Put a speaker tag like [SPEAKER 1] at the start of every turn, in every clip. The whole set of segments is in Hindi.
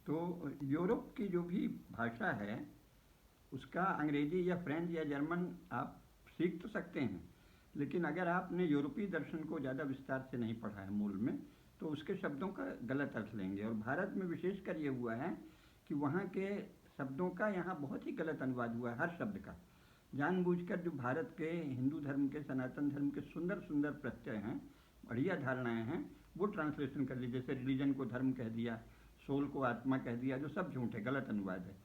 [SPEAKER 1] तो यूरोप की जो भी भाषा है उसका अंग्रेजी या फ्रेंच या जर्मन आप सीख तो सकते हैं, लेकिन अगर आपने यूरोपीय दर्शन को ज़्यादा विस्तार से नहीं पढ़ा है मूल में, तो उसके शब्दों का गलत अर्थ लेंगे। और भारत में विशेषकर ये हुआ है कि वहाँ के शब्दों का यहाँ बहुत ही गलत अनुवाद हुआ है, हर शब्द का। जानबूझकर जो भारत के हिंदू धर्म के, सनातन धर्म के सुंदर सुंदर प्रत्यय हैं, बढ़िया धारणाएं हैं, वो ट्रांसलेशन कर ली। जैसे रिलीजन को धर्म कह दिया, सोल को आत्मा कह दिया, जो सब झूठ है, गलत अनुवाद है।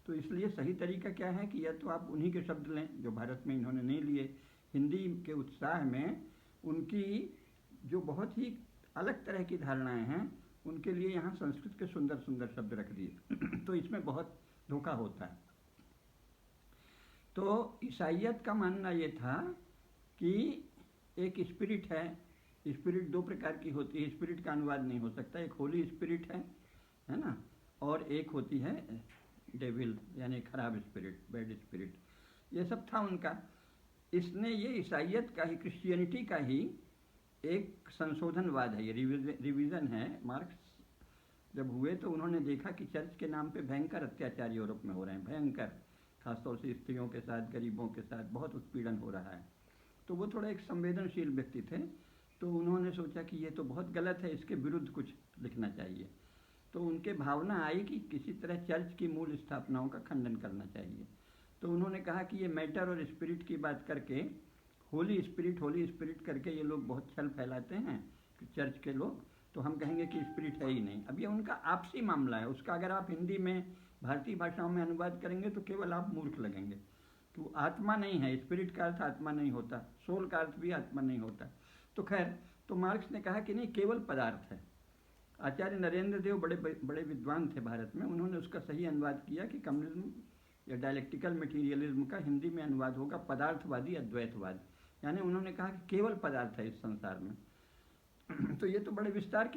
[SPEAKER 1] तो इसलिए सही तरीका क्या है कि या तो आप उन्हीं के शब्द लें जो भारत में इन्होंने नहीं लिए, हिंदी के उत्साह में उनकी जो बहुत ही अलग तरह की धारणाएं हैं उनके लिए यहाँ संस्कृत के सुंदर सुंदर शब्द रख दिए। तो इसमें बहुत धोखा होता है। तो ईसाइयत का मानना ये था कि एक स्पिरिट है, स्पिरिट दो प्रकार की होती है, स्पिरिट का अनुवाद नहीं हो सकता। एक होली स्पिरिट है ना, और एक होती है डेविल, यानी खराब स्पिरिट, बैड स्पिरिट। ये सब था उनका। इसने ये ईसाइयत का ही, क्रिश्चियनिटी का ही एक संशोधनवाद है, ये रिवीजन है। मार्क्स जब हुए तो उन्होंने देखा कि चर्च के नाम पे भयंकर अत्याचार यूरोप में हो रहे हैं, भयंकर, खासतौर से स्त्रियों के साथ, गरीबों के साथ बहुत उत्पीड़न हो रहा है। तो वो थोड़ा एक संवेदनशील व्यक्ति थे, तो उन्होंने सोचा कि ये तो बहुत गलत है, इसके विरुद्ध कुछ लिखना चाहिए। तो उनके भावना आई कि किसी तरह चर्च की मूल स्थापनाओं का खंडन करना चाहिए। तो उन्होंने कहा कि ये मैटर और स्पिरिट की बात करके, होली स्पिरिट करके ये लोग बहुत छल फैलाते हैं कि चर्च के लोग, तो हम कहेंगे कि स्पिरिट है ही नहीं। अब ये उनका आपसी मामला है, उसका अगर आप हिंदी में, भारतीय भाषाओं में अनुवाद करेंगे तो केवल आप मूर्ख लगेंगे। तो आत्मा नहीं है, स्पिरिट का अर्थ आत्मा नहीं होता, सोल का अर्थ भी आत्मा नहीं होता। तो खैर, तो मार्क्स ने कहा कि नहीं, केवल पदार्थ है। आचार्य नरेंद्र देव बड़े बड़े विद्वान थे भारत में, उन्होंने उसका सही अनुवाद किया कि कम्युनिज्म या डायलेक्टिकल मटीरियलिज्म का हिंदी में अनुवाद होगा पदार्थवादी अद्वैतवाद। यानी उन्होंने कहा कि केवल पदार्थ है इस संसार में। तो ये तो बड़े विस्तार